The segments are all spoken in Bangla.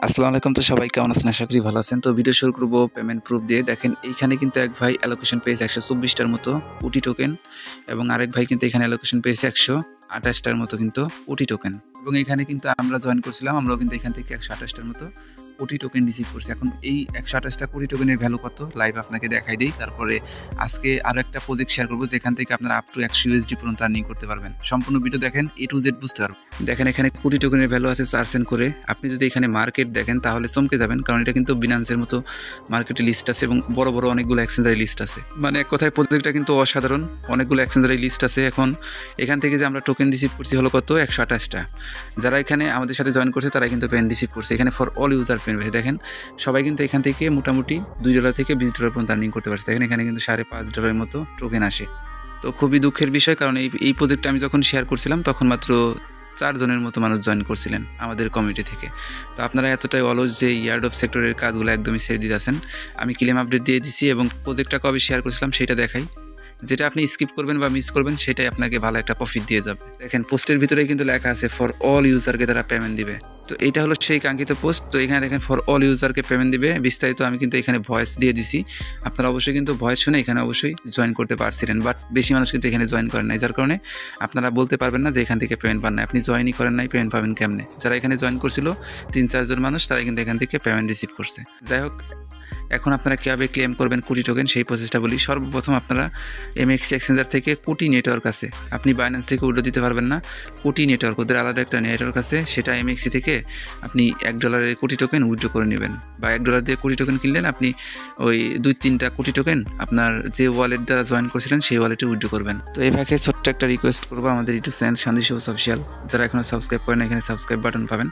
আসসালামু আলাইকুম। তো সবাই কেমন আছেন? আশা করি ভালো আছেন। তো ভিডিও শুরু করব পেমেন্ট প্রুফ দিয়ে। দেখেন এইখানে কিন্তু এক ভাই অ্যালোকেশন পেয়েছে ১২৪ টার মতো ওটি টোকেন এবং আরেক ভাই কিন্তু এখানে অ্যালোকেশন পেয়েছে ১২৮ টার মতো কিন্তু ওটি টোকেন। এবং এখানে কিন্তু আমরা জয়েন করছিলাম। আমরাও কিন্তু এখান থেকে ১২৮ টার মতো কোটি টোকেন রিসিভ করছি। এখন এই ১২৮ টা কোটি টোকেনের ভ্যালু কত লাইভ আপনাকে দেখাই দেই। তারপরে আজকে আরো একটা প্রজেক্ট শেয়ার করব যেখান থেকে আপনারা আপ টু ১০০ ইউএসডি পর্যন্ত আর্নিং করতে পারবেন। সম্পূর্ণ ভিডিও দেখেন A to Z বুঝতে পারবেন। দেখেন এখানে কোটি টোকেনের ভ্যালু আছে 4 সেন্ট করে। আপনি যদি এখানে মার্কেট দেখেন তাহলে চমকে যাবেন, কারণ এটা কিন্তু বিনান্সের মতো মার্কেটে লিস্ট আছে এবং বড় বড় অনেকগুলো এক্সচেঞ্জারি লিস্ট আছে। মানে এক কথায় প্রজেক্টটা কিন্তু অসাধারণ, অনেকগুলো এক্সচেঞ্জারি লিস্ট আছে। এখন এখান থেকে যে আমরা টোকেন রিসিভ করছি হলো কত ১২৮ টা। যারা এখানে আমাদের সাথে জয়েন করছে তারা কিন্তু পেন রিসিভ করছে। এখানে ফর অল ইউজার পেন রয়েছে। দেখেন সবাই কিন্তু এখান থেকে মোটামুটি $2 থেকে $20 পর্যন্ত আর্নিং করতে পারছে। দেখেন এখানে কিন্তু $5.5 মতো টোকেন আসে। তো খুবই দুঃখের বিষয়, কারণ এই প্রজেক্টটা আমি যখন শেয়ার করছিলাম তখন মাত্র 4 জনের মতো মানুষ জয়েন করছিলেন আমাদের কমিউনিটি থেকে। তো আপনারা এতটাই অলস যে ইয়ার্ড অফ সেক্টরের কাজগুলো একদমই ছেড়ে দিতেছেন। আমি ক্লেম আপডেট দিয়ে দিছি এবং প্রজেক্টটা কবে শেয়ার করছিলাম সেটা দেখাই। যেটা আপনি স্কিপ করবেন বা মিস করবেন সেটাই আপনাকে ভালো একটা প্রফিট দিয়ে যাবে। দেখেন পোস্টের ভিতরে কিন্তু লেখা আছে ফর অল ইউজারকে তারা পেমেন্ট দিবে। তো এইটা হলো সেই কাঙ্ক্ষিত পোস্ট। তো এখানে দেখেন ফর অল ইউজারকে পেমেন্ট দিবে বিস্তারিত আমি কিন্তু এখানে ভয়েস দিয়ে দিছি। আপনারা অবশ্যই কিন্তু ভয়েস শুনে এখানে অবশ্যই জয়েন করতে পারছিলেন, বাট বেশি মানুষ কিন্তু এখানে জয়েন করেন নাই, যার কারণে আপনারা বলতে পারবেন না যে এখান থেকে পেমেন্ট পান না। আপনি জয়েনই করেন নাই, পেমেন্ট পাবেন কেমনে? যারা এখানে জয়েন করছিল ৩-৪ জন মানুষ, তারা কিন্তু এখান থেকে পেমেন্ট রিসিভ করছে। যাই হোক, এখন আপনারা কীভাবে ক্লেম করবেন কোটি টোকেন সেই প্রসেসটা বলি। সর্বপ্রথম আপনারা এমএক্সি এক্সচেঞ্জার থেকে কোটি নেটওয়ার্ক আছে, আপনি বাইন্যান্স থেকে উইথড্র দিতে পারবেন না। কোটি নেটওয়ার্ক, ওদের আলাদা একটা নেটওয়ার্ক আছে, সেটা এমএক্সি থেকে আপনি $1 কোটি টোকেন উইথড্র করে নেবেন, বা $1 দিয়ে কোটি টোকেন কিনলেন, আপনি ওই 2-3টা কোটি টোকেন আপনার যে ওয়ালেট দ্বারা জয়েন করেছিলেন সেই ওয়ালেটে উইথড্র করবেন। তো এই ভাগে ছোট্ট একটা রিকোয়েস্ট করবো, আমাদের ইউটিউব চ্যানেল শান্তি সবুজ অফিসিয়াল যারা এখনও সাবস্ক্রাইব করেন এখানে সাবস্ক্রাইব বাটন পাবেন,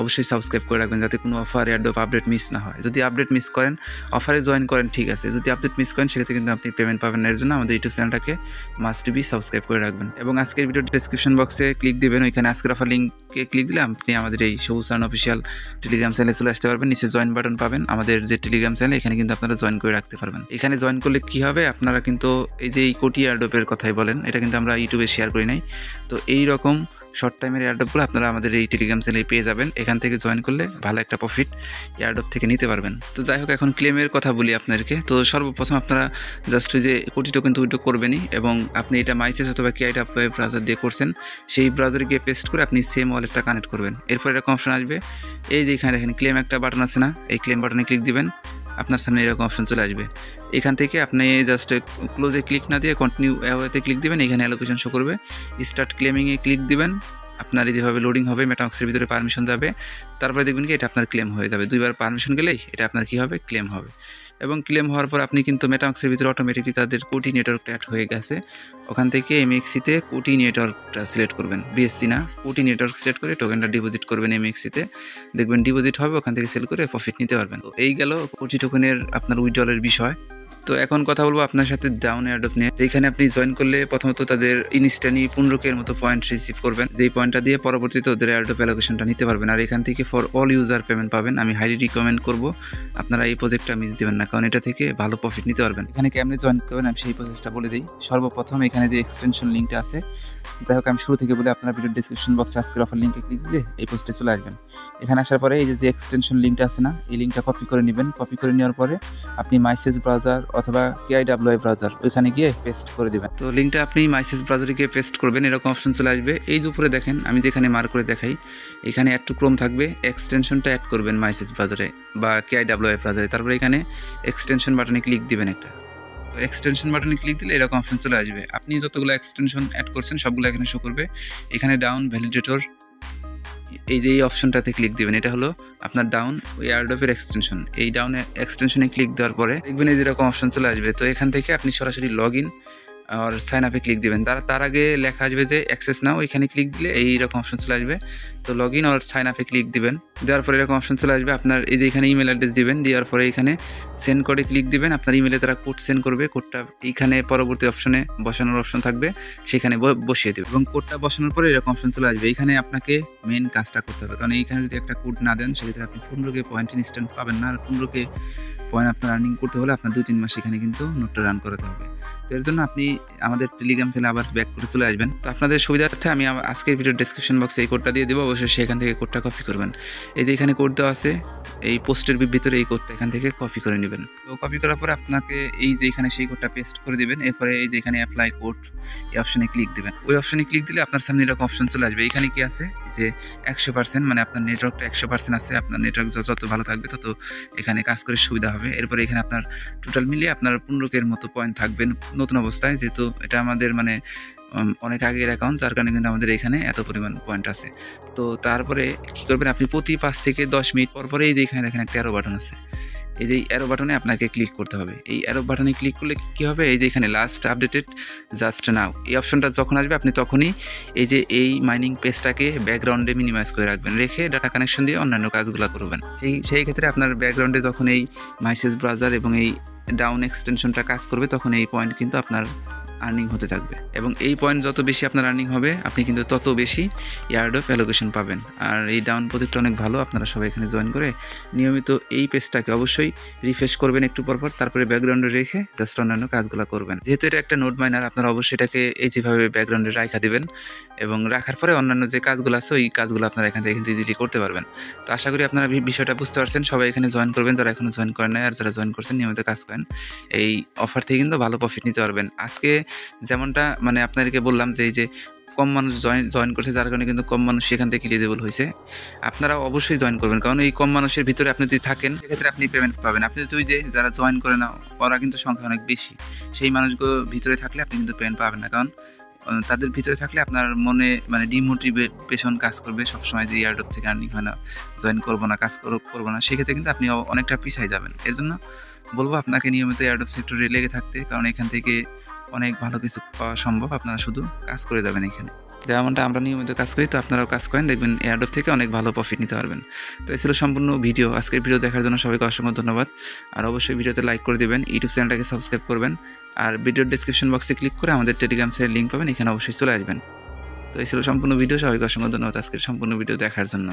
অবশ্যই সাবস্ক্রাইব করে রাখবেন যাতে কোনো অফার এয়ারড্রপ আপডেট মিস না হয়। যদি আপডেট মিস করেন, অফারে জয়েন করেন ঠিক আছে, যদি আপডেট মিস করেন সেক্ষেত্রে কিন্তু আপনি পেমেন্ট পাবেন না। এর জন্য আমাদের ইউটিউব চ্যানেলটাকে মাস্ট বি সাবস্ক্রাইব করে রাখবেন এবং আজকের ভিডিওর ডেসক্রিপশন বক্সে ক্লিক দিবেন, ওইখানে আজকের অফার লিঙ্কে ক্লিক দিলে আপনি আমাদের এই সবুজ সান অফিসিয়াল টেলিগ্রাম চ্যানেলে চলে আসতে পারবেন। নিচে জয়েন বাটন পাবেন, আমাদের যে টেলিগ্রাম চ্যানেল এখানে কিন্তু আপনারা জয়েন করে রাখতে পারবেন। এখানে জয়েন করলে কী হবে, আপনারা কিন্তু এই যে এই কোটি এয়ারড্রপের কথাই বলেন, এটা কিন্তু আমরা ইউটিউবে শেয়ার করি নাই। তো এই রকম শর্ট টাইমের এয়ারড্রপগুলো আপনারা আমাদের এই টেলিগ্রাম চ্যানেলে পেয়ে যাবেন। এখান থেকে জয়েন করলে ভালো একটা প্রফিট এয়ারড্রপ থেকে নিতে পারবেন। তো যাই হোক, এখন ক্লেমের কথা বলি আপনাদেরকে। তো সর্বপ্রথম আপনারা জাস্ট ওই যে কোটি টোকেন তো উইথড্র করবেনই, এবং আপনি এটা মাইসেস অথবা KIWeb ব্রাউজার দিয়ে করছেন, সেই ব্রাউজারে গিয়ে পেস্ট করে আপনি সেম ওয়ালেটটা কানেক্ট করবেন। এরপর এরকম অপশন আসবে, এই যে এখানে দেখেন ক্লেম একটা বাটন আছে না, এই ক্লেম বাটনে ক্লিক দিবেন, আপনার সামনে এরকম অপশন চলে আসবে। এখান থেকে আপনি জাস্ট ক্লোজে ক্লিক না দিয়ে কন্টিনিউ অ্যাওয়েতে ক্লিক দিবেন, এখানে অ্যালোকেশন শো করবে, স্টার্ট ক্লেমিংয়ে ক্লিক দিবেন। আপনার যেভাবে লোডিং হবে, মেটামাক্সের ভিতরে পারমিশন যাবে, তারপরে দেখবেন কি এটা আপনার ক্লেম হয়ে যাবে। 2বার পারমিশন গেলেই এটা আপনার কী হবে, ক্লেম হবে। এবং ক্লেম হওয়ার পর আপনি কিন্তু মেটামাক্সের ভিতরে অটোমেটিকলি তাদের কোটি নেটওয়ার্কটা অ্যাড হয়ে গেছে। ওখান থেকে এমএক্সিতে কোটি নেটওয়ার্কটা সিলেক্ট করবেন, বিএসসি না, কোটি নেটওয়ার্ক সিলেক্ট করে টোকেনটা ডিপোজিট করবেন এমএক্সিতে, দেখবেন ডিপোজিট হবে, ওখান থেকে সেল করে প্রফিট নিতে পারবেন। তো এই গেল কোটি টোকেনের আপনার উইথড্রলের বিষয়। তো এখন কথা বলবো আপনার সাথে ডাউন এয়ারড্রপ নিয়ে, যেখানে আপনি জয়েন করলে প্রথমত তাদের ইনস্ট্যান্টলি 15K মতো পয়েন্ট রিসিভ করবেন, যেই পয়েন্টটা দিয়ে পরবর্তীতে ওদের এয়ারড্রপ অ্যালোকেশনটা নিতে পারবেন। আর এখান থেকে ফর অল ইউজার পেমেন্ট পাবেন। আমি হাইলি রিকমেন্ড করবো আপনারা এই প্রজেক্টটা মিস দেবেন না, কারণ এটা থেকে ভালো প্রফিট নিতে পারবেন। এখানে কেমনে জয়েন করবেন আমি সেই প্রসেসটা বলে দিই। সর্বপ্রথম এখানে যে এক্সটেনশন লিঙ্কটা আছে, যাই হোক আমি শুরু থেকে বলে, আপনারা ভিডিও ডিসক্রিপশন বক্সে আজকের অফার লিঙ্কে ক্লিক দিলে এই পোস্টে চলে আসবেন। এখানে আসার পরে এই যে এক্সটেনশন লিঙ্কটা আছে না, এই লিঙ্কটা কপি করে নেবেন। কপি করে নেওয়ার পরে আপনি মাইসেজ ব্রাউজার অথবা KIWeb ব্রাউজার ওইখানে গিয়ে পেস্ট করে দেবেন। তো লিঙ্কটা আপনি মাইসেজ ব্রাউজারে গিয়ে পেস্ট করবেন, এরকম অপশন চলে আসবে। এই যে উপরে দেখেন আমি যেখানে মার্ক করে দেখাই, এখানে অ্যাড টু ক্রোম থাকবে, এক্সটেনশনটা অ্যাড করবেন মাইসেজ ব্রাউজারে বা KIWeb ব্রাউজারে, তারপরে এখানে এক্সটেনশন বাটনে ক্লিক দিবেন একটা। এক্সটেনশন বাটনে ক্লিক দিলে এরকম অপশন চলে আসবে। আপনি যতগুলো এক্সটেনশন অ্যাড করছেন সবগুলো এখানে শো করবে। এখানে ডাউন ভ্যালিডেটর, এই যে এই অপশনটাতে ক্লিক দিবেন, এটা হলো আপনার ডাউন এয়ারড্রপের এক্সটেনশন। এই ডাউন এক্সটেনশনে ক্লিক দেওয়ার পরে দেখবেন এই যেরকম অপশন চলে আসবে। তো এখান থেকে আপনি সরাসরি লগ ইন আর সাইন আপে ক্লিক দিবেন। তার আগে লেখা আসবে যে অ্যাক্সেস নাও, এখানে ক্লিক দিলে এইরকম অপশন চলে আসবে। তো লগ ইন আর সাইন আপে ক্লিক দিবেন, দেওয়ার পরে এরকম অপশন চলে আসবে। আপনার এই যে এখানে ইমেল অ্যাড্রেস দিবেন, দেওয়ার পরে এখানে সেন্ড কোডে ক্লিক দিবেন। আপনার ইমেলে তারা কোড সেন্ড করবে, কোডটা এইখানে পরবর্তী অপশনে বসানোর অপশন থাকবে, সেখানে বসিয়ে দেবে এবং কোডটা বসানোর পরে এরকম অপশন চলে আসবে। এইখানে আপনাকে মেন কাজটা করতে হবে, কারণ এইখানে যদি একটা কোড না দেন সেক্ষেত্রে আপনি 15K পয়েন্ট ইনস্ট্যান্ট পাবেন না। আর 15K পয়েন্ট আপনার আর্নিং করতে হলে আপনার 2-3 মাস এখানে কিন্তু নোটটা রান করাতে হবে। তো এর জন্য আপনি আমাদের টেলিগ্রাম চ্যানেলে আবার ব্যাক করে চলে আসবেন। তো আপনাদের সুবিধার্থে আমি আজকের ভিডিওর ডেসক্রিপশন বক্সে এই কোডটা দিয়ে দেবো, অবশ্যই সেখান থেকে কোডটা কপি করবেন। এই যে এখানে কোড দেওয়া আছে, এই পোস্টের ভিতরে এই কোডটা এখান থেকে কপি করে নেবেন। তো কপি করার পরে আপনাকে এই যে এখানে সেই কোডটা পেস্ট করে দিবেন। এরপরে এই যে এখানে অ্যাপ্লাই কোড, এই অপশনে ক্লিক দিবেন। ওই অপশনে ক্লিক দিলে আপনার সামনে এরকম অপশন চলে আসবে। এখানে কি আছে যে 100%, মানে আপনার নেটওয়ার্কটা 100% আছে। আপনার নেটওয়ার্ক যত ভালো থাকবে তত এখানে কাজ করে সুবিধা হবে। এরপরে এখানে আপনার টোটাল মিলিয়ে আপনার 15 মতো পয়েন্ট থাকবেন নতুন অবস্থায়, যেহেতু এটা আমাদের মানে অনেক আগের অ্যাকাউন্ট, যার কারণে কিন্তু আমাদের এখানে এত পরিমাণ পয়েন্ট আছে। তো তারপরে কী করবেন, আপনি প্রতি 5 থেকে 10 মিনিট পর পরে এই যে এখানে দেখেন একটা অ্যারো বাটন আছে, এই যে অ্যারো বাটনে আপনাকে ক্লিক করতে হবে। এই অ্যারো বাটনে ক্লিক করলে কী হবে, এই যে এখানে লাস্ট আপডেটেড জাস্ট নাও, এই অপশনটা যখন আসবে আপনি তখনই এই যে এই মাইনিং পেজটাকে ব্যাকগ্রাউন্ডে মিনিমাইজ করে রাখবেন, রেখে ডাটা কানেকশন দিয়ে অন্যান্য কাজগুলো করবেন। সেই ক্ষেত্রে আপনার ব্যাকগ্রাউন্ডে যখন এই মাইসেজ ব্রাউজার এবং এই ডাউন এক্সটেনশনটা কাজ করবে, তখন এই পয়েন্ট কিন্তু আপনার আর্নিং হতে থাকবে। এবং এই পয়েন্ট যত বেশি আপনার আর্নিং হবে, আপনি কিন্তু তত বেশি এয়ারড্রপ অ্যালোকেশন পাবেন। আর এই ডাউন প্রজেক্টটা অনেক ভালো, আপনারা সবাই এখানে জয়েন করে নিয়মিত এই পেজটাকে অবশ্যই রিফ্রেশ করবেন একটু পরপর, তারপরে ব্যাকগ্রাউন্ডে রেখে জাস্ট অন্যান্য কাজগুলো করবেন। যেহেতু এটা একটা নোড মাইনার, আপনারা অবশ্যই এটাকে এই যেভাবে ব্যাকগ্রাউন্ডে রাখা দিবেন, এবং রাখার পরে অন্যান্য যে কাজগুলো আছে ওই কাজগুলো আপনারা এখান থেকে কিন্তু ইজিলি করতে পারবেন। তো আশা করি আপনারা বিষয়টা বুঝতে পারছেন। সবাই এখানে জয়েন করবেন, যারা এখনো জয়েন করেন নাই, আর যারা জয়েন করছেন নিয়মিত কাজ করেন, এই অফার থেকে কিন্তু ভালো প্রফিট নিতে পারবেন। আজকে যেমনটা মানে আপনাদেরকে বললাম যে এই যে কম মানুষ জয়েন করছে, যার কারণে কিন্তু কম মানুষ সেখান থেকে এলিজিবল হয়েছে। আপনারা অবশ্যই জয়েন করবেন, কারণ এই কম মানুষের ভিতরে আপনি যদি থাকেন সেক্ষেত্রে আপনি পেমেন্ট পাবেন। আপনি যদি ওই যে যারা জয়েন করে না, ওরা কিন্তু সংখ্যা অনেক বেশি, সেই মানুষগুলো ভিতরে থাকলে আপনি কিন্তু পেমেন্ট পাবেন না, কারণ তাদের ভিতরে থাকলে আপনার মনে মানে ডিমোটিভেশন কাজ করবে সবসময়, যে এয়ারড্রপ থেকে আর্নিং হয় না, জয়েন করবো না, কাজ করবো না, সেক্ষেত্রে কিন্তু আপনি অনেকটা পিছাই যাবেন। এর জন্য বলবো আপনাকে নিয়মিত এয়ারড্রপ সেক্টরে লেগে থাকতে, কারণ এখান থেকে অনেক ভালো কিছু পাওয়া সম্ভব। আপনারা শুধু কাজ করে যাবেন এখানে, যেমনটা আমরা নিয়মিত কাজ করি, তো আপনারাও কাজ করেন, দেখবেন এয়ারড্রপ থেকে অনেক ভালো প্রফিট নিতে পারবেন। তো এই ছিল সম্পূর্ণ ভিডিও। আজকের ভিডিও দেখার জন্য সবাইকে অসংখ্য ধন্যবাদ। আর অবশ্যই ভিডিওতে লাইক করে দেবেন, ইউটিউব চ্যানেলটাকে সাবস্ক্রাইব করবেন, আর ভিডিওর ডেসক্রিপশন বক্সে ক্লিক করে আমাদের টেলিগ্রাম চ্যানেল লিঙ্ক পাবেন, এখানে অবশ্যই চলে আসবেন। তো এই ছিল সম্পূর্ণ ভিডিও। সবাইকে অসংখ্য ধন্যবাদ আজকের সম্পূর্ণ ভিডিও দেখার জন্য।